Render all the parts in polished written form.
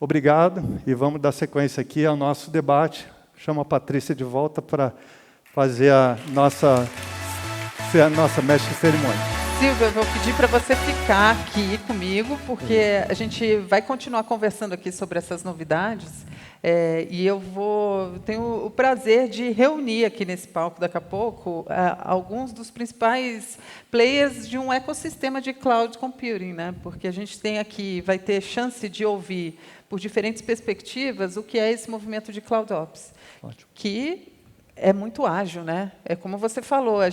Obrigado, e vamos dar sequência aqui ao nosso debate. Chamo a Patrícia de volta para fazer ser a nossa mestre de cerimônia. Silvia, eu vou pedir para você ficar aqui comigo, porque a gente vai continuar conversando aqui sobre essas novidades. E eu tenho o prazer de reunir aqui nesse palco, daqui a pouco, alguns dos principais players de um ecossistema de cloud computing, né? Porque a gente vai ter chance de ouvir, por diferentes perspectivas, o que é esse movimento de CloudOps. Ótimo. Que é muito ágil, né? É como você falou, eu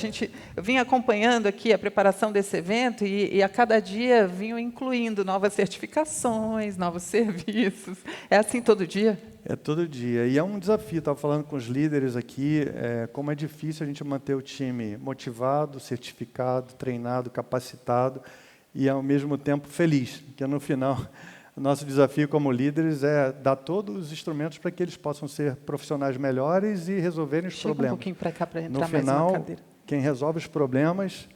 vim acompanhando aqui a preparação desse evento e a cada dia vinham incluindo novas certificações, novos serviços. É assim todo dia? É todo dia. E é um desafio, estava falando com os líderes aqui, como é difícil a gente manter o time motivado, certificado, treinado, capacitado e, ao mesmo tempo, feliz. Porque, no final, o nosso desafio como líderes é dar todos os instrumentos para que eles possam ser profissionais melhores e resolverem os problemas. Um pouquinho para cá para entrar no final, mais uma cadeira. Quem resolve os problemas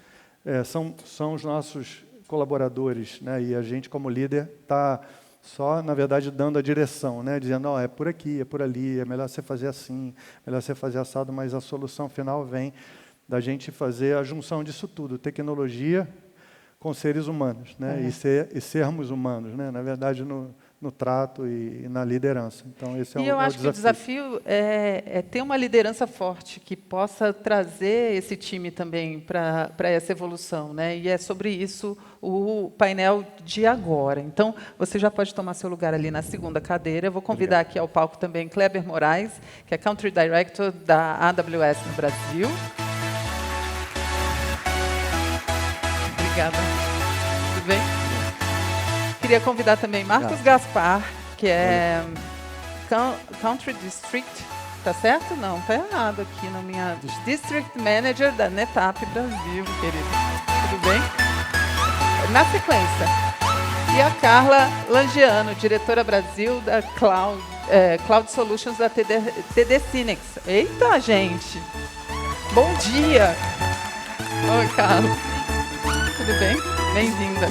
são os nossos colaboradores, né? E a gente, como líder, está só, na verdade, dando a direção, né? Dizendo, é por aqui, é por ali, é melhor você fazer assim, é melhor você fazer assado, mas a solução final vem da gente fazer a junção disso tudo, tecnologia com seres humanos, né? E sermos humanos, né? Na verdade, no trato e na liderança. Então, esse é o desafio. E eu acho que o desafio é ter uma liderança forte que possa trazer esse time também para essa evolução, né? E é sobre isso o painel de agora. Então, você já pode tomar seu lugar ali na segunda cadeira. Eu vou convidar aqui ao palco também Kleber Moraes, que é Country Director da AWS no Brasil. Obrigada. Tudo bem? Queria convidar também Marcos Gaspar, que é Country District, tá certo? Não, tá errado aqui na minha District Manager da NetApp Brasil, querido. Tudo bem? Na sequência. E a Carla Langiano, diretora Brasil da Cloud Solutions da TD Synnex. Eita, gente! Bom dia! Oi, Carla. Tudo bem? Bem-vinda.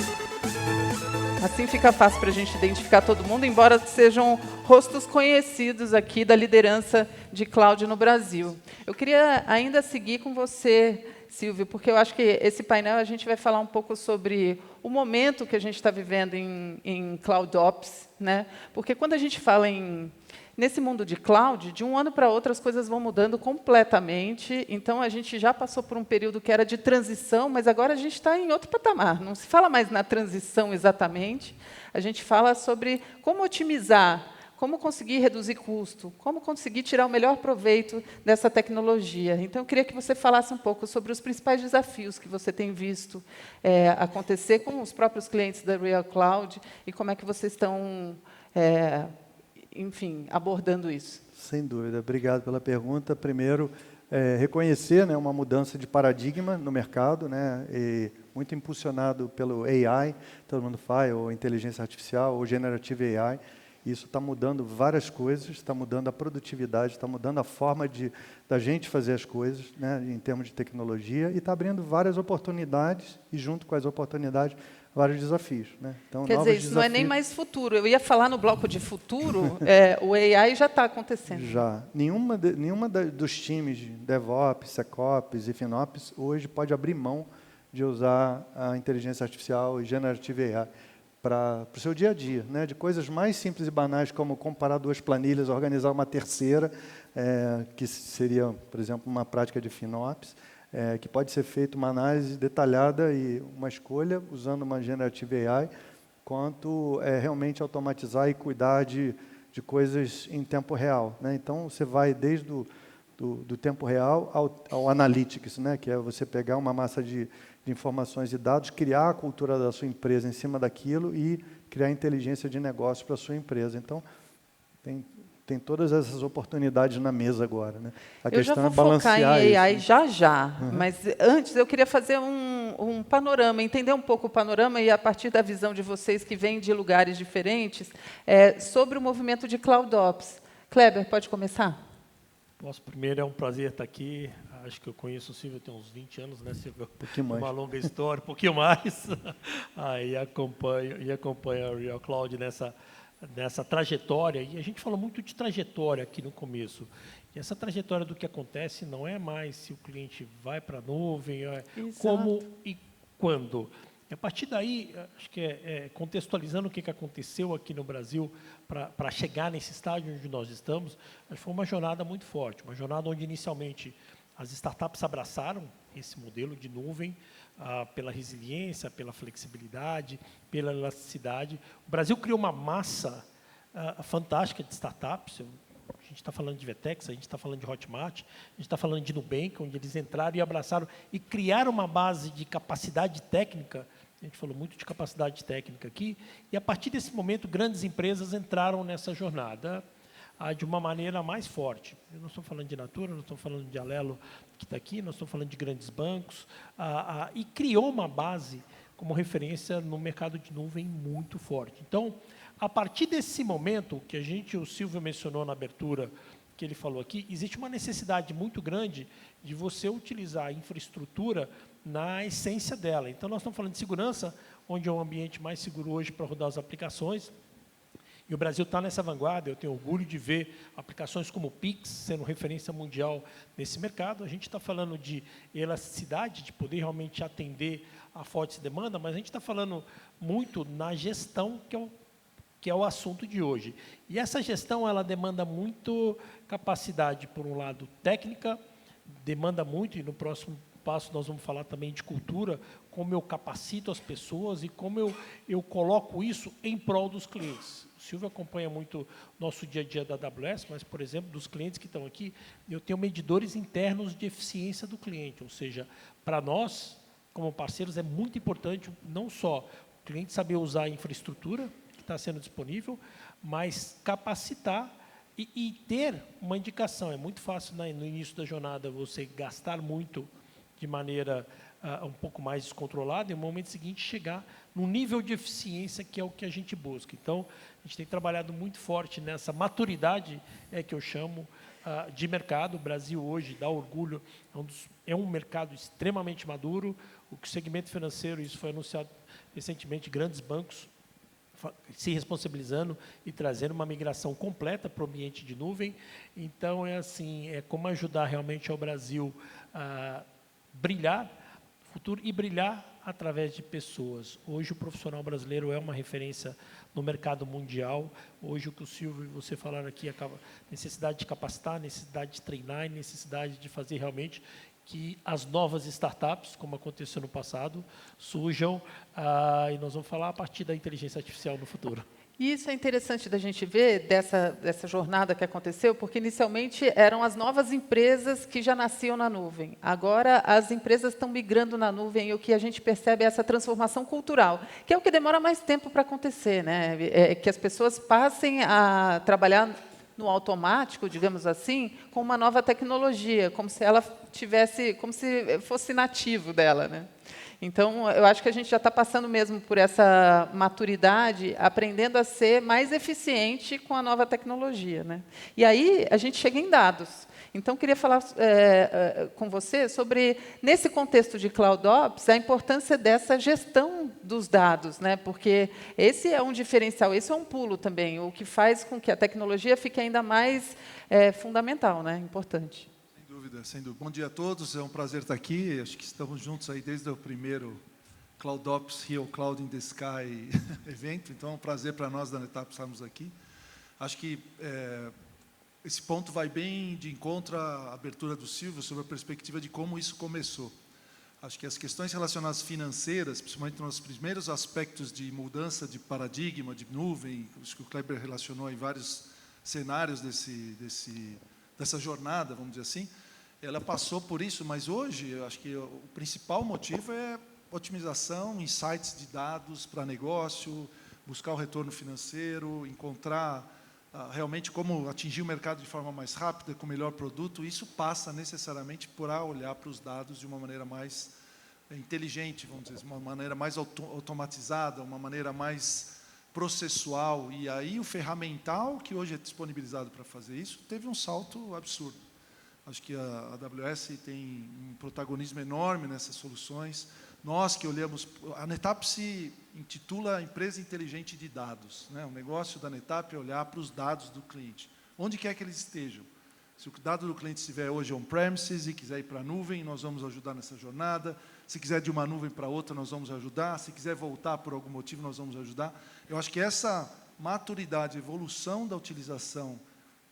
Assim fica fácil para a gente identificar todo mundo, embora sejam rostos conhecidos aqui da liderança de cloud no Brasil. Eu queria ainda seguir com você, Silvio, porque eu acho que esse painel a gente vai falar um pouco sobre o momento que a gente está vivendo em CloudOps, né? Porque quando a gente fala nesse mundo de cloud, de um ano para outro as coisas vão mudando completamente. Então, a gente já passou por um período que era de transição, mas agora a gente está em outro patamar. Não se fala mais na transição exatamente. A gente fala sobre como otimizar, como conseguir reduzir custo, como conseguir tirar o melhor proveito dessa tecnologia. Então, eu queria que você falasse um pouco sobre os principais desafios que você tem visto acontecer com os próprios clientes da Real Cloud e como é que vocês estão enfim, abordando isso. Sem dúvida. Obrigado pela pergunta. Primeiro, reconhecer, né, uma mudança de paradigma no mercado, né, e muito impulsionado pelo AI, todo mundo faz, ou inteligência artificial, ou generative AI. Isso está mudando várias coisas, está mudando a produtividade, está mudando a forma da gente fazer as coisas, né, em termos de tecnologia, e está abrindo várias oportunidades, e junto com as oportunidades, vários desafios, né? Então, quer dizer, isso não é nem mais futuro. Eu ia falar no bloco de futuro, o AI já está acontecendo. Já. Nenhuma dos times de DevOps, SecOps e FinOps hoje pode abrir mão de usar a inteligência artificial e generative AI para o seu dia a dia, né? De coisas mais simples e banais como comparar duas planilhas, organizar uma terceira, que seria, por exemplo, uma prática de FinOps, que pode ser feita uma análise detalhada e uma escolha usando uma generative AI, quanto realmente automatizar e cuidar de coisas em tempo real, né? Então, você vai desde do tempo real ao analytics, né? Que é você pegar uma massa de informações e dados, criar a cultura da sua empresa em cima daquilo e criar inteligência de negócio para a sua empresa. Então, tem todas essas oportunidades na mesa agora, né? A questão é balancear isso. Eu já vou focar em AI isso, já, Uhum. Mas antes eu queria fazer um panorama, entender um pouco o panorama e a partir da visão de vocês que vêm de lugares diferentes, sobre o movimento de CloudOps. Kleber, pode começar? Posso. Primeiro, é um prazer estar aqui. Acho que eu conheço o Silvio tem uns 20 anos, né, Silvio? Um pouquinho mais. Uma longa história, um pouquinho mais. E acompanho a Real Cloud nessa trajetória, e a gente falou muito de trajetória aqui no começo, e essa trajetória do que acontece não é mais se o cliente vai para a nuvem, como e quando. E a partir daí, acho que contextualizando o que aconteceu aqui no Brasil para chegar nesse estágio onde nós estamos, foi uma jornada muito forte, uma jornada onde inicialmente as startups abraçaram esse modelo de nuvem, pela resiliência, pela flexibilidade, pela elasticidade. O Brasil criou uma massa fantástica de startups. A gente está falando de Vetex, a gente está falando de Hotmart, a gente está falando de Nubank, onde eles entraram e abraçaram e criaram uma base de capacidade técnica. A gente falou muito de capacidade técnica aqui. E, a partir desse momento, grandes empresas entraram nessa jornada de uma maneira mais forte. Eu não estou falando de Natura, não estou falando de Alelo, que está aqui, nós estamos falando de grandes bancos, e criou uma base como referência no mercado de nuvem muito forte. Então, a partir desse momento, que o Silvio mencionou na abertura, que ele falou aqui, existe uma necessidade muito grande de você utilizar a infraestrutura na essência dela. Então, nós estamos falando de segurança, onde é um ambiente mais seguro hoje para rodar as aplicações. E o Brasil está nessa vanguarda, eu tenho orgulho de ver aplicações como o Pix sendo referência mundial nesse mercado. A gente está falando de elasticidade, de poder realmente atender a forte demanda, mas a gente está falando muito na gestão, que é o assunto de hoje. E essa gestão, ela demanda muito capacidade, por um lado, técnica, demanda muito, e no próximo passo nós vamos falar também de cultura, como eu capacito as pessoas e como eu coloco isso em prol dos clientes. O Silvio acompanha muito nosso dia a dia da AWS, mas, por exemplo, dos clientes que estão aqui, eu tenho medidores internos de eficiência do cliente, ou seja, para nós, como parceiros, é muito importante não só o cliente saber usar a infraestrutura que está sendo disponível, mas capacitar e ter uma indicação. É muito fácil, no início da jornada, você gastar muito de maneira um pouco mais descontrolada e, no momento seguinte, chegar num nível de eficiência que é o que a gente busca. Então, a gente tem trabalhado muito forte nessa maturidade, que eu chamo de mercado. O Brasil hoje dá orgulho, é um mercado extremamente maduro. O segmento financeiro, isso foi anunciado recentemente, grandes bancos se responsabilizando e trazendo uma migração completa para o ambiente de nuvem. Então, é como ajudar realmente ao Brasil a brilhar no futuro e brilhar através de pessoas. Hoje, o profissional brasileiro é uma referência no mercado mundial. Hoje, o que o Silvio e você falaram aqui, necessidade de capacitar, necessidade de treinar, necessidade de fazer realmente que as novas startups, como aconteceu no passado, surjam, e nós vamos falar a partir da inteligência artificial no futuro. Isso é interessante da gente ver dessa jornada que aconteceu, porque inicialmente eram as novas empresas que já nasciam na nuvem. Agora as empresas estão migrando na nuvem e o que a gente percebe é essa transformação cultural, que é o que demora mais tempo para acontecer, né? Que as pessoas passem a trabalhar no automático, digamos assim, com uma nova tecnologia, como se ela fosse nativo dela, né? Então, eu acho que a gente já está passando mesmo por essa maturidade, aprendendo a ser mais eficiente com a nova tecnologia, né? E aí, a gente chega em dados. Então, queria falar com você sobre, nesse contexto de CloudOps, a importância dessa gestão dos dados, né? Porque esse é um diferencial, esse é um pulo também, o que faz com que a tecnologia fique ainda mais fundamental, né? Importante. Sem dúvida. Bom dia a todos, é um prazer estar aqui. Acho que estamos juntos aí desde o primeiro CloudOps Rio Cloud in the Sky evento, então é um prazer para nós da NetApp estarmos aqui. Acho que esse ponto vai bem de encontro à abertura do Silvio sobre a perspectiva de como isso começou. Acho que as questões relacionadas financeiras, principalmente nos primeiros aspectos de mudança de paradigma, de nuvem, acho que o Kleber relacionou em vários cenários dessa jornada, vamos dizer assim, ela passou por isso, mas hoje, eu acho que o principal motivo é otimização, insights de dados para negócio, buscar o retorno financeiro, encontrar realmente como atingir o mercado de forma mais rápida, com melhor produto. Isso passa necessariamente por olhar para os dados de uma maneira mais inteligente, vamos dizer, uma maneira mais automatizada, uma maneira mais processual. E aí o ferramental que hoje é disponibilizado para fazer isso teve um salto absurdo. Acho que a AWS tem um protagonismo enorme nessas soluções. Nós que olhamos... A NetApp se intitula Empresa Inteligente de Dados, né? O negócio da NetApp é olhar para os dados do cliente, onde quer que eles estejam. Se o dado do cliente estiver hoje on-premises e quiser ir para a nuvem, nós vamos ajudar nessa jornada. Se quiser de uma nuvem para outra, nós vamos ajudar. Se quiser voltar por algum motivo, nós vamos ajudar. Eu acho que essa maturidade, evolução da utilização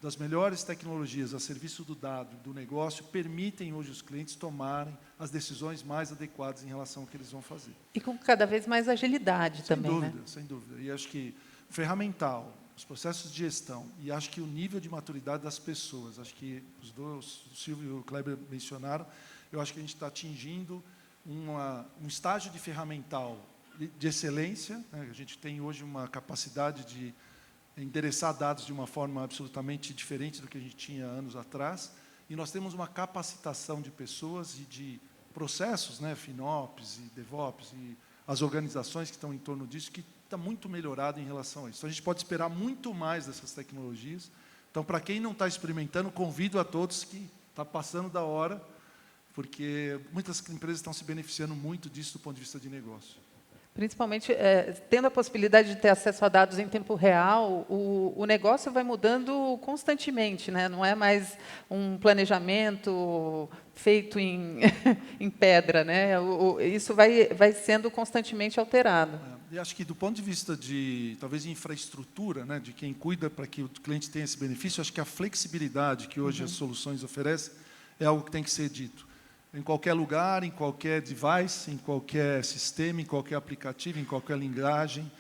das melhores tecnologias a serviço do dado, do negócio, permitem hoje os clientes tomarem as decisões mais adequadas em relação ao que eles vão fazer. E com cada vez mais agilidade Sem também, dúvida, né? sem dúvida. E acho que o ferramental, os processos de gestão, e acho que o nível de maturidade das pessoas, acho que os dois, o Silvio e o Kleber mencionaram, eu acho que a gente está atingindo um estágio de ferramental de excelência, né? A gente tem hoje uma capacidade de endereçar dados de uma forma absolutamente diferente do que a gente tinha anos atrás, e nós temos uma capacitação de pessoas e de processos, né, FinOps e DevOps, e as organizações que estão em torno disso, que está muito melhorado em relação a isso. Então, a gente pode esperar muito mais dessas tecnologias. Então, para quem não está experimentando, convido a todos que está passando da hora, porque muitas empresas estão se beneficiando muito disso do ponto de vista de negócio. Principalmente, tendo a possibilidade de ter acesso a dados em tempo real, o negócio vai mudando constantemente, né? Não é mais um planejamento feito em, em pedra, né? Isso vai sendo constantemente alterado. E acho que, do ponto de vista de, talvez, infraestrutura, né, de quem cuida para que o cliente tenha esse benefício, acho que a flexibilidade que hoje as soluções oferecem é algo que tem que ser dito. Em qualquer lugar, em qualquer device, em qualquer sistema, em qualquer aplicativo, em qualquer linguagem,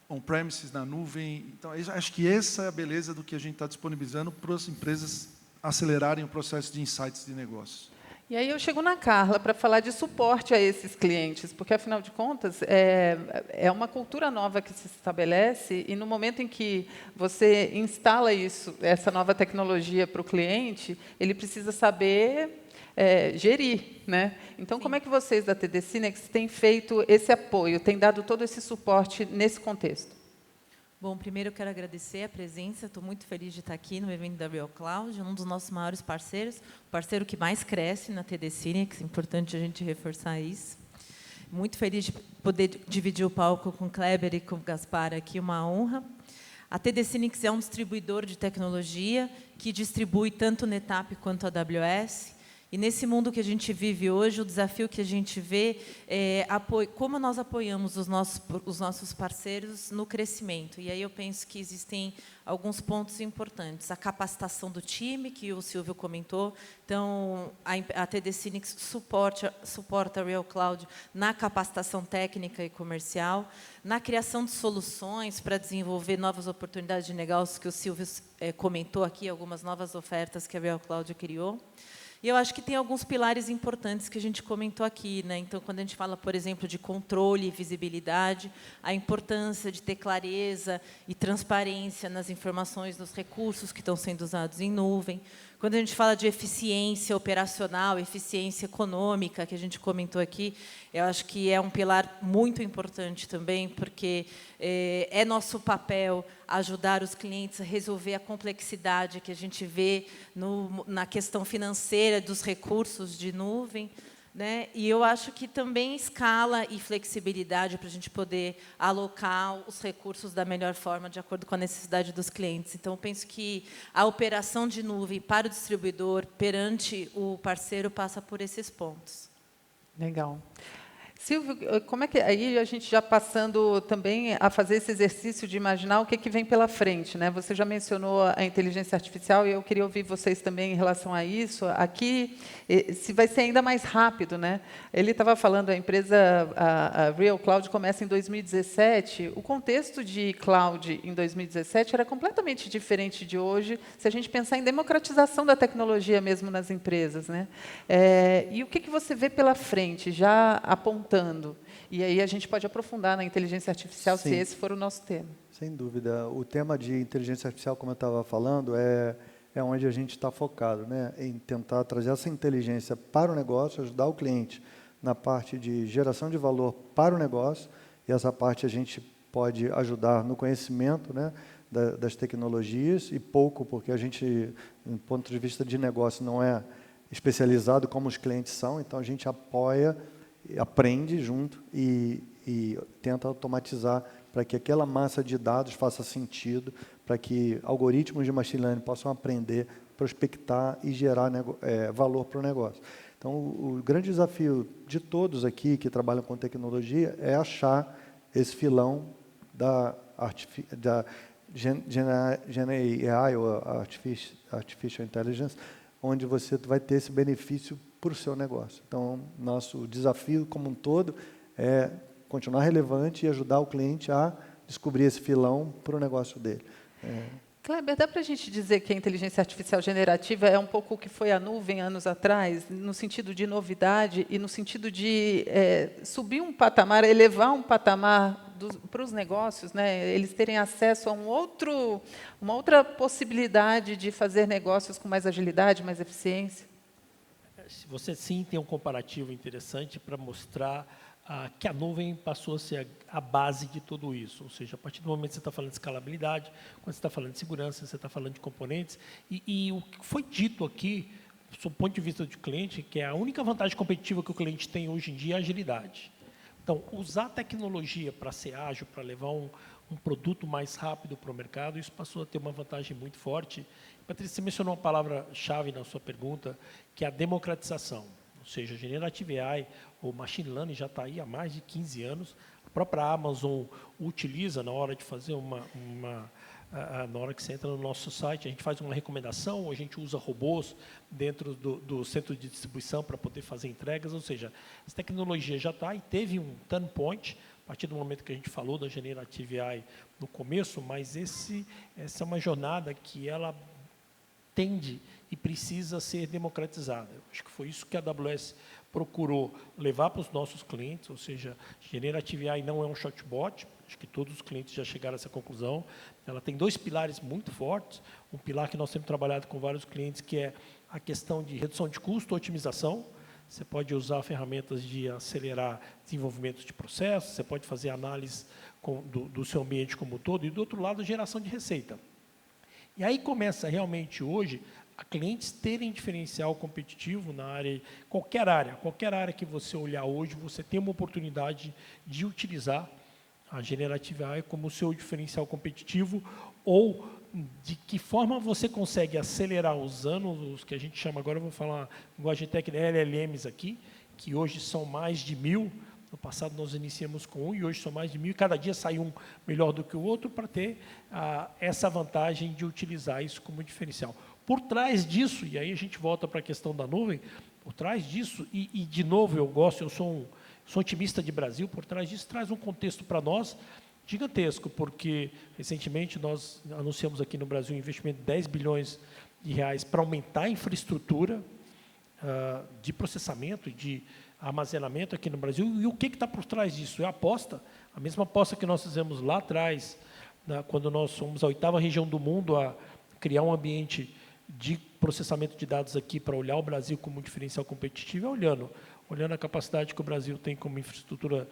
on-premises, na nuvem. Então, acho que essa é a beleza do que a gente está disponibilizando para as empresas acelerarem o processo de insights de negócios. E aí eu chego na Carla para falar de suporte a esses clientes, porque, afinal de contas, é uma cultura nova que se estabelece, e no momento em que você instala essa nova tecnologia para o cliente, ele precisa saber gerir, né? Então, como é que vocês da TD Synnex têm feito esse apoio, têm dado todo esse suporte nesse contexto? Bom, primeiro eu quero agradecer a presença, estou muito feliz de estar aqui no evento da Real Cloud, um dos nossos maiores parceiros, o parceiro que mais cresce na TD Synnex, é importante a gente reforçar isso. Muito feliz de poder dividir o palco com o Kleber e com o Gaspar aqui, uma honra. A TD Synnex é um distribuidor de tecnologia que distribui tanto o NetApp quanto a AWS. E, nesse mundo que a gente vive hoje, o desafio que a gente vê é como nós apoiamos os nossos parceiros no crescimento. E aí eu penso que existem alguns pontos importantes. A capacitação do time, que o Silvio comentou. Então, a TD Synnex suporta a Real Cloud na capacitação técnica e comercial, na criação de soluções para desenvolver novas oportunidades de negócio, que o Silvio comentou aqui, algumas novas ofertas que a Real Cloud criou. E eu acho que tem alguns pilares importantes que a gente comentou aqui, né? Então, quando a gente fala, por exemplo, de controle e visibilidade, a importância de ter clareza e transparência nas informações, nos recursos que estão sendo usados em nuvem. Quando a gente fala de eficiência operacional, eficiência econômica, que a gente comentou aqui, eu acho que é um pilar muito importante também, porque é nosso papel ajudar os clientes a resolver a complexidade que a gente vê na questão financeira dos recursos de nuvem, né? E eu acho que também escala e flexibilidade para a gente poder alocar os recursos da melhor forma, de acordo com a necessidade dos clientes. Então, eu penso que a operação de nuvem para o distribuidor, perante o parceiro, passa por esses pontos. Legal. Silvio, como é que aí a gente já passando também a fazer esse exercício de imaginar o que vem pela frente, né? Você já mencionou a inteligência artificial e eu queria ouvir vocês também em relação a isso. Aqui, se vai ser ainda mais rápido, né? Ele estava falando, a Real Cloud começa em 2017. O contexto de cloud em 2017 era completamente diferente de hoje, se a gente pensar em democratização da tecnologia mesmo nas empresas, né? E o que você vê pela frente, já apontando? E aí a gente pode aprofundar na inteligência artificial, Sim. se esse for o nosso tema. Sem dúvida. O tema de inteligência artificial, como eu estava falando, é onde a gente está focado, né? Em tentar trazer essa inteligência para o negócio, ajudar o cliente na parte de geração de valor para o negócio, e essa parte a gente pode ajudar no conhecimento, né, das tecnologias, e pouco, porque a gente, do ponto de vista de negócio, não é especializado como os clientes são, então a gente apoia aprende junto e tenta automatizar para que aquela massa de dados faça sentido, para que algoritmos de machine learning possam aprender, prospectar e gerar valor para o negócio. Então, o grande desafio de todos aqui que trabalham com tecnologia é achar esse filão da GenAI, ou Artificial Intelligence, onde você vai ter esse benefício para o seu negócio. Então, nosso desafio como um todo é continuar relevante e ajudar o cliente a descobrir esse filão para o negócio dele. Kleber, dá para a gente dizer que a inteligência artificial generativa é um pouco o que foi a nuvem anos atrás, no sentido de novidade e no sentido de subir um patamar, elevar um patamar para os negócios, né? Eles terem acesso a uma outra possibilidade de fazer negócios com mais agilidade, mais eficiência? Você sim tem um comparativo interessante para mostrar que a nuvem passou a ser a base de tudo isso. Ou seja, a partir do momento que você está falando de escalabilidade, quando você está falando de segurança, você está falando de componentes, e o que foi dito aqui, do ponto de vista do cliente, que é a única vantagem competitiva que o cliente tem hoje em dia é a agilidade. Então, usar a tecnologia para ser ágil, para levar um produto mais rápido para o mercado, isso passou a ter uma vantagem muito forte. Patrícia, você mencionou uma palavra-chave na sua pergunta, que é a democratização. Ou seja, Generative AI, ou Machine Learning, já está aí há mais de 15 anos. A própria Amazon utiliza na hora de fazer na hora que você entra no nosso site, a gente faz uma recomendação, ou a gente usa robôs dentro do centro de distribuição para poder fazer entregas, ou seja, essa tecnologia já está e teve um turn point, a partir do momento que a gente falou da Generative AI no começo, mas essa é uma jornada que ela tende e precisa ser democratizada. Eu acho que foi isso que a AWS procurou levar para os nossos clientes, ou seja, Generative AI não é um chatbot, acho que todos os clientes já chegaram a essa conclusão. Ela tem 2 pilares muito fortes, um pilar que nós temos trabalhado com vários clientes, que é a questão de redução de custo, otimização. Você pode usar ferramentas de acelerar desenvolvimento de processos, você pode fazer análise do seu ambiente como um todo, e do outro lado, a geração de receita. E aí começa realmente hoje a clientes terem diferencial competitivo na área, qualquer área que você olhar hoje, você tem uma oportunidade de utilizar a Generative AI como seu diferencial competitivo, ou de que forma você consegue acelerar usando os que a gente chama, agora eu vou falar linguagem técnica, LLMs aqui, que hoje são mais de 1000, no passado nós iniciamos com 1 e hoje são mais de 1000, e cada dia sai um melhor do que o outro para ter essa vantagem de utilizar isso como diferencial. Por trás disso, e aí a gente volta para a questão da nuvem, por trás disso, e de novo eu sou otimista de Brasil, por trás disso traz um contexto para nós gigantesco, porque recentemente nós anunciamos aqui no Brasil um investimento de 10 bilhões de reais para aumentar a infraestrutura de processamento e de armazenamento aqui no Brasil. E o que está por trás disso? É a aposta, a mesma aposta que nós fizemos lá atrás, quando nós somos a 8ª região do mundo a criar um ambiente de processamento de dados aqui para olhar o Brasil como um diferencial competitivo, é olhando a capacidade que o Brasil tem como infraestrutura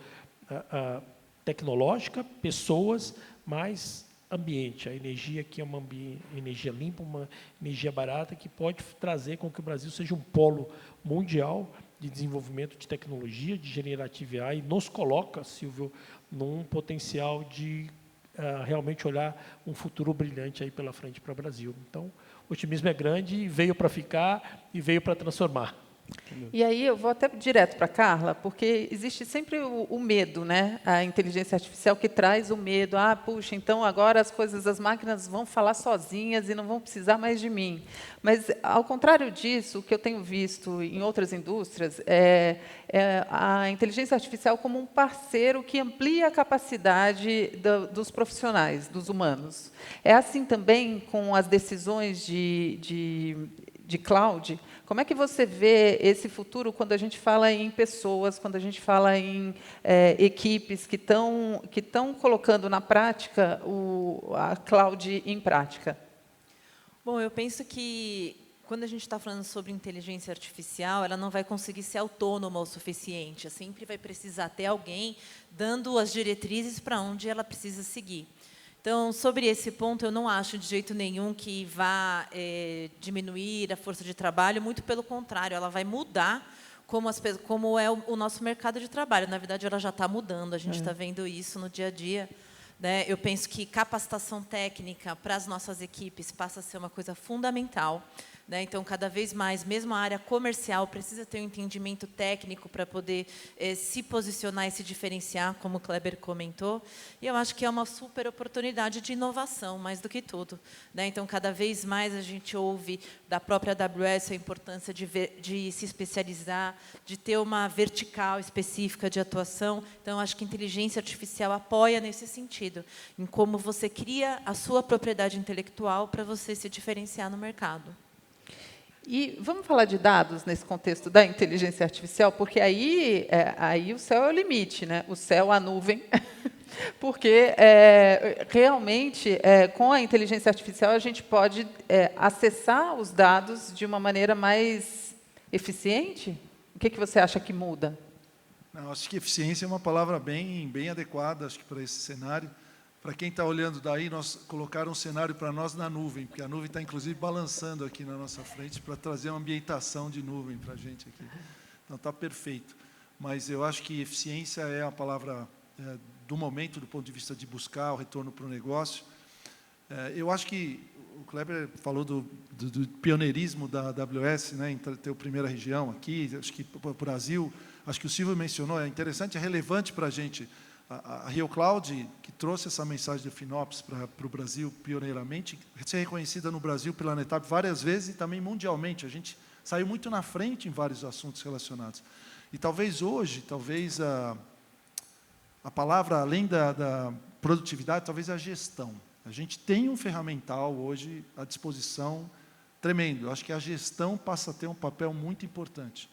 tecnológica, pessoas, mais ambiente. A energia aqui é uma energia limpa, uma energia barata, que pode trazer com que o Brasil seja um polo mundial de desenvolvimento de tecnologia, de Generative AI, e nos coloca, Silvio, num potencial de realmente olhar um futuro brilhante aí pela frente para o Brasil. Então, o otimismo é grande e veio para ficar e veio para transformar. E aí eu vou até direto para a Carla, porque existe sempre o medo, né? A inteligência artificial que traz o medo. Puxa, então agora as máquinas vão falar sozinhas e não vão precisar mais de mim. Mas, ao contrário disso, o que eu tenho visto em outras indústrias é a inteligência artificial como um parceiro que amplia a capacidade dos profissionais, dos humanos. É assim também com as decisões de cloud. Como é que você vê esse futuro quando a gente fala em pessoas, quando a gente fala em equipes que estão colocando na prática a cloud em prática? Bom, eu penso que quando a gente está falando sobre inteligência artificial, ela não vai conseguir ser autônoma o suficiente. Sempre vai precisar ter alguém dando as diretrizes para onde ela precisa seguir. Então, sobre esse ponto, eu não acho de jeito nenhum que vá diminuir a força de trabalho, muito pelo contrário, ela vai mudar como é o nosso mercado de trabalho. Na verdade, ela já está mudando, a gente está vendo isso no dia a dia. Né? Eu penso que capacitação técnica para as nossas equipes passa a ser uma coisa fundamental. Né? Então, cada vez mais, mesmo a área comercial precisa ter um entendimento técnico para poder se posicionar e se diferenciar, como o Kleber comentou. E eu acho que é uma super oportunidade de inovação, mais do que tudo. Né? Então, cada vez mais a gente ouve da própria AWS a importância de se especializar, de ter uma vertical específica de atuação. Então, eu acho que a inteligência artificial apoia nesse sentido, em como você cria a sua propriedade intelectual para você se diferenciar no mercado. E vamos falar de dados nesse contexto da inteligência artificial, porque aí o céu é o limite, né? O céu, a nuvem, porque realmente, com a inteligência artificial, a gente pode acessar os dados de uma maneira mais eficiente? O que você acha que muda? Não, acho que eficiência é uma palavra bem adequada, acho que para esse cenário. Para quem está olhando daí, nós colocaram um cenário para nós na nuvem, porque a nuvem está, inclusive, balançando aqui na nossa frente para trazer uma ambientação de nuvem para a gente aqui. Então, está perfeito. Mas eu acho que eficiência é a palavra do momento, do ponto de vista de buscar o retorno para o negócio. Eu acho que o Kleber falou do pioneirismo da AWS, né, em ter a primeira região aqui, acho que para o Brasil, acho que o Silvio mencionou, é interessante, é relevante para a gente. A Rio Cloud, que trouxe essa mensagem do FinOps para o Brasil pioneiramente, ser reconhecida no Brasil pela NetApp várias vezes e também mundialmente. A gente saiu muito na frente em vários assuntos relacionados. E talvez hoje, a palavra, além da produtividade, talvez a gestão. A gente tem um ferramental hoje à disposição tremendo. Eu acho que a gestão passa a ter um papel muito importante,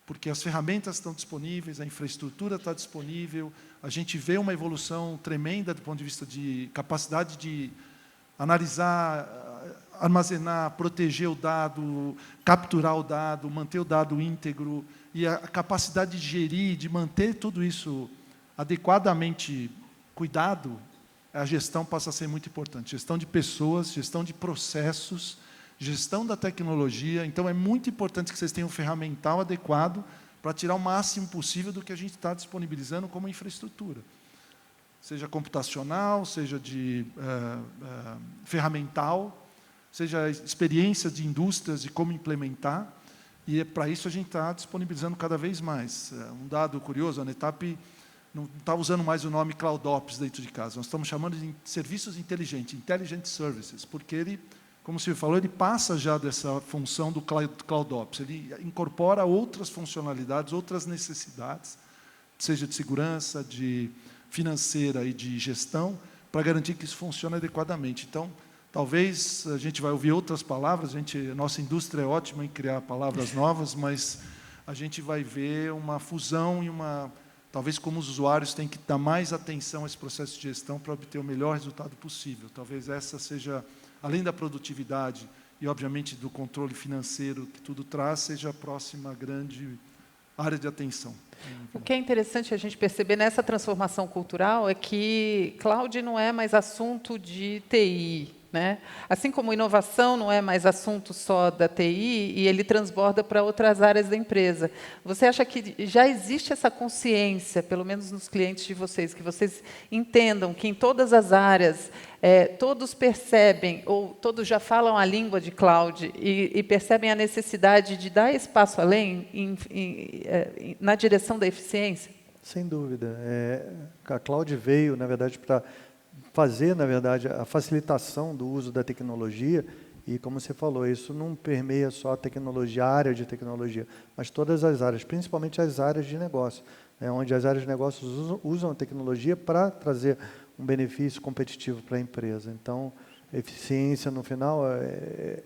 porque as ferramentas estão disponíveis, a infraestrutura está disponível, a gente vê uma evolução tremenda do ponto de vista de capacidade de analisar, armazenar, proteger o dado, capturar o dado, manter o dado íntegro, e a capacidade de gerir, de manter tudo isso adequadamente cuidado, a gestão passa a ser muito importante. Gestão de pessoas, gestão de processos, gestão da tecnologia. Então, é muito importante que vocês tenham um ferramental adequado para tirar o máximo possível do que a gente está disponibilizando como infraestrutura. Seja computacional, seja de ferramental, seja experiência de indústrias de como implementar. E para isso a gente está disponibilizando cada vez mais. Um dado curioso, a NetApp não está usando mais o nome CloudOps dentro de casa. Nós estamos chamando de serviços inteligentes, Intelligent Services, porque ele, como o Silvio falou, ele passa já dessa função do CloudOps. Ele incorpora outras funcionalidades, outras necessidades, seja de segurança, de financeira e de gestão, para garantir que isso funcione adequadamente. Então, talvez a gente vai ouvir outras palavras, a nossa indústria é ótima em criar palavras novas, mas a gente vai ver uma fusão e talvez como os usuários têm que dar mais atenção a esse processo de gestão para obter o melhor resultado possível. Talvez essa seja, além da produtividade e, obviamente, do controle financeiro que tudo traz, seja a próxima grande área de atenção. O que é interessante a gente perceber nessa transformação cultural é que cloud não é mais assunto de TI, né? Assim como inovação não é mais assunto só da TI e ele transborda para outras áreas da empresa. Você acha que já existe essa consciência, pelo menos nos clientes de vocês, que vocês entendam que em todas as áreas todos percebem, ou todos já falam a língua de cloud e percebem a necessidade de dar espaço além na direção da eficiência? Sem dúvida. A cloud veio, na verdade, para fazer, na verdade, a facilitação do uso da tecnologia, e, como você falou, isso não permeia só a tecnologia, a área de tecnologia, mas todas as áreas, principalmente as áreas de negócio, onde as áreas de negócios usam a tecnologia para trazer um benefício competitivo para a empresa. Então, eficiência, no final,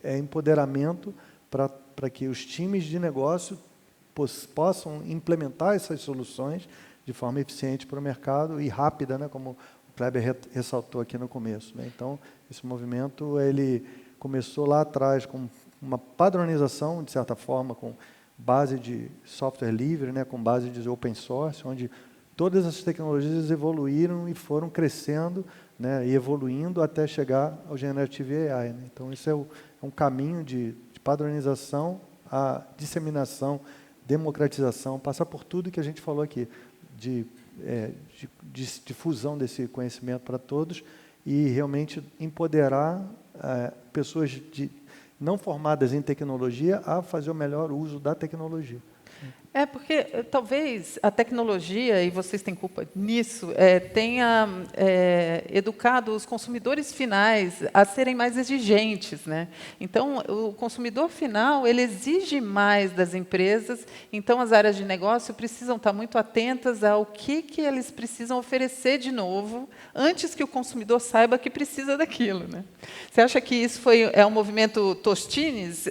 é empoderamento para que os times de negócio possam implementar essas soluções de forma eficiente para o mercado e rápida, né, como o Kleber ressaltou aqui no começo, né? Então, esse movimento ele começou lá atrás com uma padronização, de certa forma, com base de software livre, né, com base de open source, onde todas as tecnologias evoluíram e foram crescendo, né, e evoluindo até chegar ao Generative AI, né? Então, isso é um caminho de padronização, a disseminação democratização, passar por tudo que a gente falou aqui, de difusão desse conhecimento para todos e realmente empoderar pessoas não formadas em tecnologia a fazer o melhor uso da tecnologia. Porque talvez a tecnologia, e vocês têm culpa nisso, tenha educado os consumidores finais a serem mais exigentes, né? Então, o consumidor final, ele exige mais das empresas, então as áreas de negócio precisam estar muito atentas ao que eles precisam oferecer de novo, antes que o consumidor saiba que precisa daquilo, né? Você acha que isso é um movimento Tostines,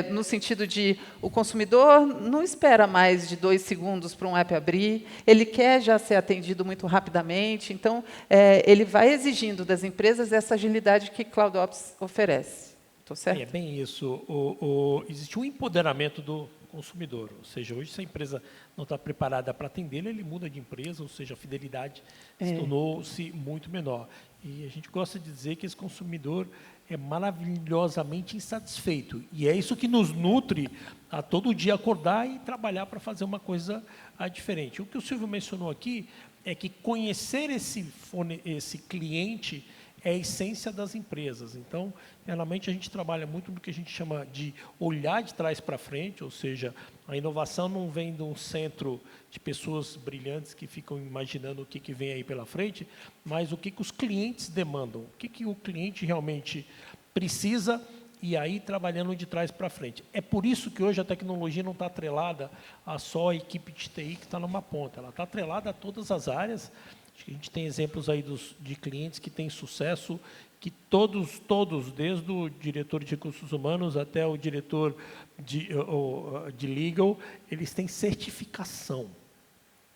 no sentido de o consumidor não espera mais de 2 segundos para um app abrir, ele quer já ser atendido muito rapidamente, então, ele vai exigindo das empresas essa agilidade que CloudOps oferece. Estou certo? É bem isso. Existe um empoderamento do consumidor, ou seja, hoje se a empresa não está preparada para atendê-lo, ele muda de empresa, ou seja, a fidelidade se tornou-se muito menor. E a gente gosta de dizer que esse consumidor é maravilhosamente insatisfeito. E é isso que nos nutre a todo dia acordar e trabalhar para fazer uma coisa diferente. O que o Silvio mencionou aqui é que conhecer esse cliente é a essência das empresas. Então, realmente, a gente trabalha muito no que a gente chama de olhar de trás para frente, ou seja, a inovação não vem de um centro de pessoas brilhantes que ficam imaginando o que vem aí pela frente, mas o que os clientes demandam, o que o cliente realmente precisa, e aí trabalhando de trás para frente. É por isso que hoje a tecnologia não está atrelada a só a equipe de TI que está numa ponta, ela está atrelada a todas as áreas. A gente tem exemplos aí de clientes que têm sucesso, que todos, desde o diretor de recursos humanos até o diretor de legal, eles têm certificação.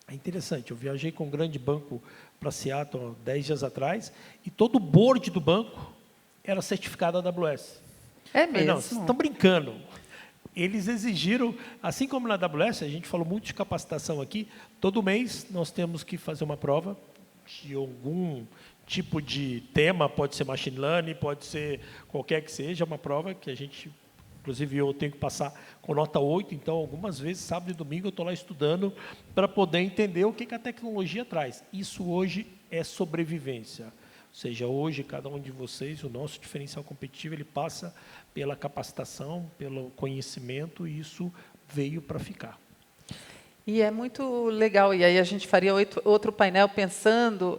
É interessante, eu viajei com um grande banco para Seattle 10 dias atrás, e todo o board do banco era certificado AWS. É mesmo? Não, vocês estão brincando. Eles exigiram, assim como na AWS, a gente falou muito de capacitação aqui, todo mês nós temos que fazer uma prova de algum tipo de tema, pode ser machine learning, pode ser qualquer que seja, uma prova que a gente, inclusive eu tenho que passar com nota 8, então algumas vezes, sábado e domingo, eu estou lá estudando para poder entender o que a tecnologia traz. Isso hoje é sobrevivência. Ou seja, hoje, cada um de vocês, o nosso diferencial competitivo, ele passa pela capacitação, pelo conhecimento, e isso veio para ficar. E é muito legal, e aí a gente faria outro painel pensando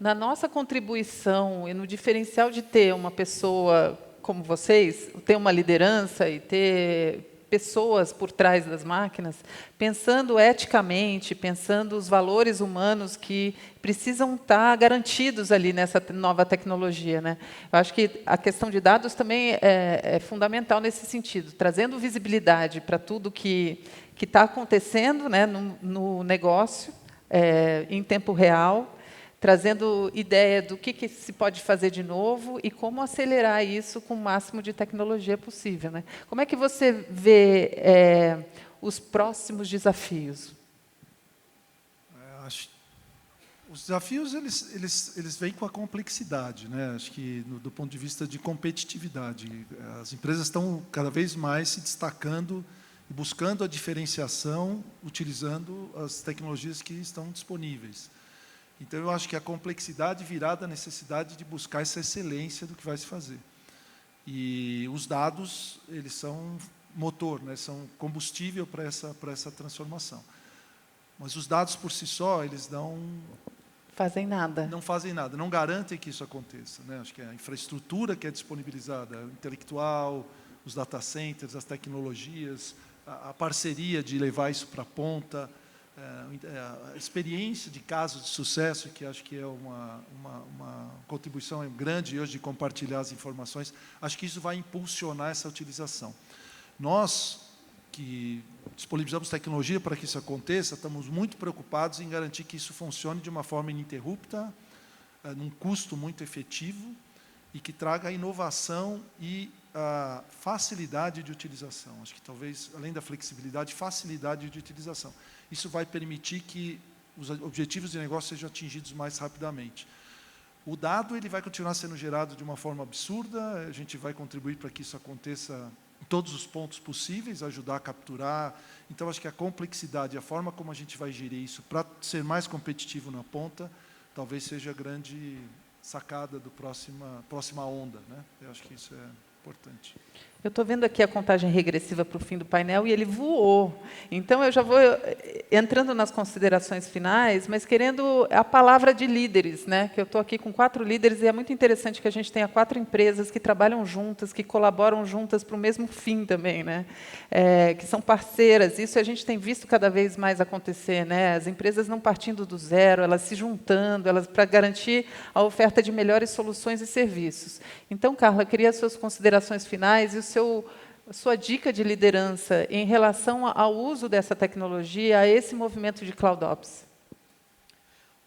na nossa contribuição e no diferencial de ter uma pessoa como vocês, ter uma liderança e ter pessoas por trás das máquinas, pensando eticamente, pensando os valores humanos que precisam estar garantidos ali nessa nova tecnologia, né? Eu acho que a questão de dados também é fundamental nesse sentido, trazendo visibilidade para tudo que está acontecendo, né, no negócio, em tempo real, trazendo ideia do que se pode fazer de novo e como acelerar isso com o máximo de tecnologia possível, né? Como é que você vê os próximos desafios? Os desafios eles vêm com a complexidade, né? Acho que do ponto de vista de competitividade, as empresas estão cada vez mais se destacando e buscando a diferenciação, utilizando as tecnologias que estão disponíveis. Então, eu acho que a complexidade virá da necessidade de buscar essa excelência do que vai se fazer. E os dados, eles são motor, né? São combustível para essa transformação. Mas os dados, por si só, eles não fazem nada. Não fazem nada, não garantem que isso aconteça, né? Acho que a infraestrutura que é disponibilizada, o intelectual, os data centers, as tecnologias, a parceria de levar isso para a ponta, a experiência de casos de sucesso, que acho que é uma contribuição grande hoje de compartilhar as informações, acho que isso vai impulsionar essa utilização. Nós, que disponibilizamos tecnologia para que isso aconteça, estamos muito preocupados em garantir que isso funcione de uma forma ininterrupta, num custo muito efetivo, e que traga inovação e a facilidade de utilização. Acho que talvez, além da flexibilidade, facilidade de utilização. Isso vai permitir que os objetivos de negócio sejam atingidos mais rapidamente. O dado ele vai continuar sendo gerado de uma forma absurda, a gente vai contribuir para que isso aconteça todos os pontos possíveis, ajudar a capturar. Então, acho que a complexidade, a forma como a gente vai gerir isso para ser mais competitivo na ponta, talvez seja a grande sacada do próxima onda, né? Eu acho que isso é importante. Eu estou vendo aqui a contagem regressiva para o fim do painel e ele voou. Então, eu já vou entrando nas considerações finais, mas querendo a palavra de líderes, né? Que eu estou aqui com 4 líderes e é muito interessante que a gente tenha 4 empresas que trabalham juntas, que colaboram juntas para o mesmo fim também, né? Que são parceiras. Isso a gente tem visto cada vez mais acontecer, né? As empresas não partindo do zero, elas se juntando, elas para garantir a oferta de melhores soluções e serviços. Então, Carla, eu queria as suas considerações finais e a sua dica de liderança em relação ao uso dessa tecnologia, a esse movimento de CloudOps.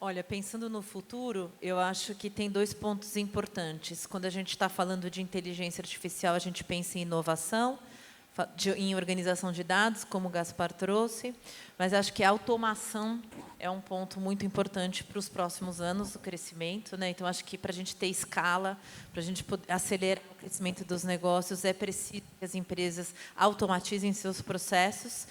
Olha, pensando no futuro, eu acho que tem 2 pontos importantes. Quando a gente está falando de inteligência artificial, a gente pensa em inovação, em organização de dados, como o Gaspar trouxe, mas acho que a automação é um ponto muito importante para os próximos anos do crescimento, né? Então, acho que para a gente ter escala, para a gente poder acelerar o crescimento dos negócios, é preciso que as empresas automatizem seus processos.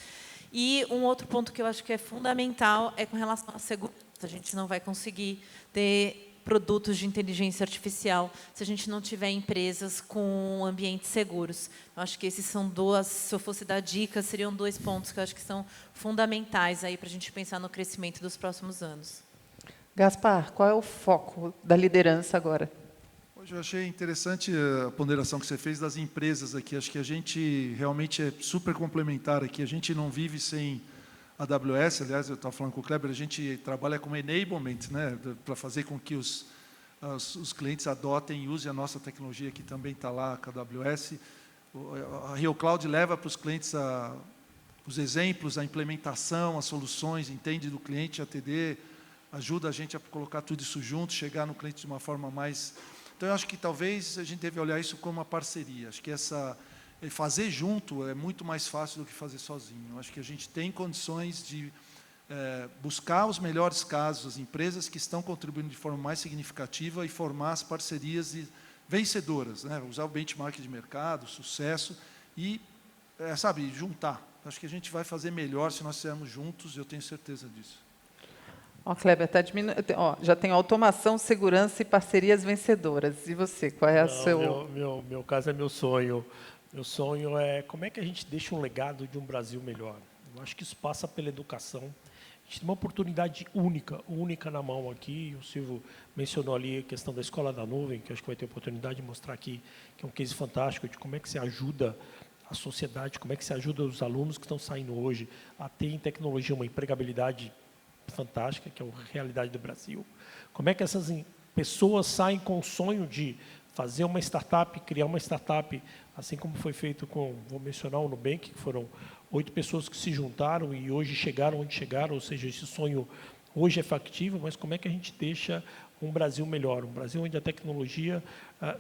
E um outro ponto que eu acho que é fundamental é com relação à segurança. A gente não vai conseguir ter produtos de inteligência artificial se a gente não tiver empresas com ambientes seguros. Eu acho que esses são se eu fosse dar dicas, seriam 2 pontos que eu acho que são fundamentais aí para a gente pensar no crescimento dos próximos anos. Gaspar, qual é o foco da liderança agora? Hoje eu achei interessante a ponderação que você fez das empresas aqui. Acho que a gente realmente é super complementar aqui. A gente não vive sem AWS, aliás, eu estava falando com o Kleber, a gente trabalha com enablement, né, para fazer com que os clientes adotem e usem a nossa tecnologia, que também está lá com a AWS. A Rio Cloud leva para os clientes os exemplos, a implementação, as soluções, entende do cliente, ATD, ajuda a gente a colocar tudo isso junto, chegar no cliente de uma forma mais... Então, eu acho que talvez a gente deve olhar isso como uma parceria. Acho que fazer junto é muito mais fácil do que fazer sozinho. Acho que a gente tem condições de buscar os melhores casos, as empresas que estão contribuindo de forma mais significativa e formar as parcerias vencedoras, né? Usar o benchmark de mercado, sucesso e, juntar. Acho que a gente vai fazer melhor se nós estivermos juntos, eu tenho certeza disso. Kleber, tá já tem automação, segurança e parcerias vencedoras. E você, qual é o seu... Meu caso é meu sonho. Meu sonho é como é que a gente deixa um legado de um Brasil melhor. Eu acho que isso passa pela educação. A gente tem uma oportunidade única na mão aqui. O Silvio mencionou ali a questão da escola da nuvem, que acho que vai ter a oportunidade de mostrar aqui, que é um case fantástico de como é que se ajuda a sociedade, como é que se ajuda os alunos que estão saindo hoje a ter em tecnologia uma empregabilidade fantástica, que é a realidade do Brasil. Como é que essas pessoas saem com o sonho de fazer uma startup, criar uma startup, assim como foi feito vou mencionar o Nubank, que foram 8 pessoas que se juntaram e hoje chegaram onde chegaram, ou seja, esse sonho hoje é factível, mas como é que a gente deixa um Brasil melhor, um Brasil onde a tecnologia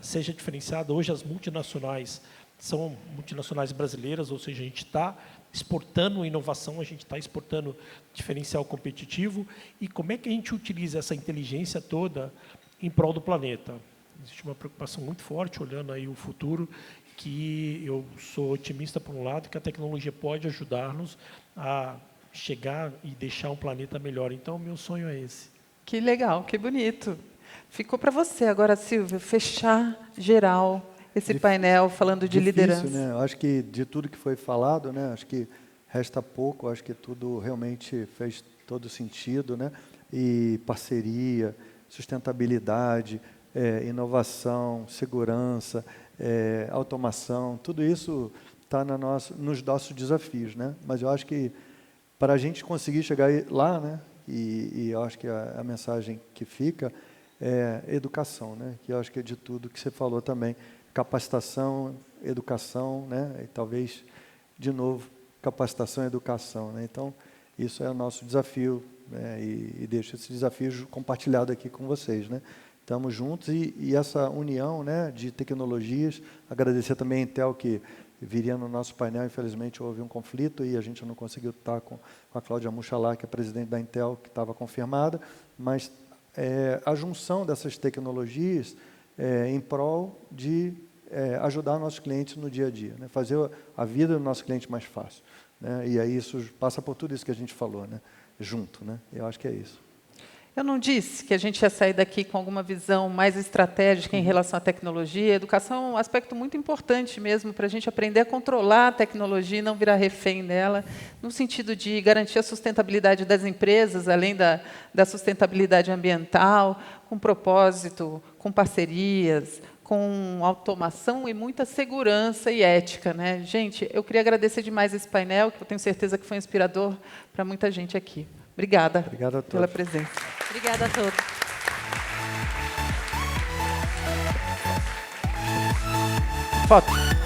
seja diferenciada. Hoje as multinacionais são multinacionais brasileiras, ou seja, a gente está exportando inovação, a gente está exportando diferencial competitivo, e como é que a gente utiliza essa inteligência toda em prol do planeta? Existe uma preocupação muito forte, olhando aí o futuro, que eu sou otimista, por um lado, que a tecnologia pode ajudar-nos a chegar e deixar um planeta melhor. Então, o meu sonho é esse. Que legal, que bonito. Ficou para você agora, Silvio, fechar geral esse painel falando de liderança. Né? Eu acho que de tudo que foi falado, né? Acho que resta pouco, acho que tudo realmente fez todo sentido, né? E parceria, sustentabilidade, inovação, segurança, automação, tudo isso está nos nossos desafios, né? Mas eu acho que para a gente conseguir chegar lá, né? E eu acho que a mensagem que fica é educação, né? Que eu acho que é de tudo que você falou também, capacitação, educação, né? E talvez de novo capacitação e educação, né? Então isso é o nosso desafio, né? E deixo esse desafio compartilhado aqui com vocês, né? Estamos juntos e essa união, né, de tecnologias. Agradecer também a Intel, que viria no nosso painel. Infelizmente, houve um conflito e a gente não conseguiu estar com a Cláudia Muxalá, que é presidente da Intel, que estava confirmada. Mas a junção dessas tecnologias em prol de ajudar nossos clientes no dia a dia, né? Fazer a vida do nosso cliente mais fácil, né? E aí isso passa por tudo isso que a gente falou, né? Junto, né? Eu acho que é isso. Eu não disse que a gente ia sair daqui com alguma visão mais estratégica em relação à tecnologia. A educação é um aspecto muito importante mesmo para a gente aprender a controlar a tecnologia e não virar refém dela, no sentido de garantir a sustentabilidade das empresas, além da sustentabilidade ambiental, com propósito, com parcerias, com automação e muita segurança e ética, né? Gente, eu queria agradecer demais esse painel, que eu tenho certeza que foi inspirador para muita gente aqui. Obrigada, Obrigado a todos. pela presença. Obrigada a todos. Foto.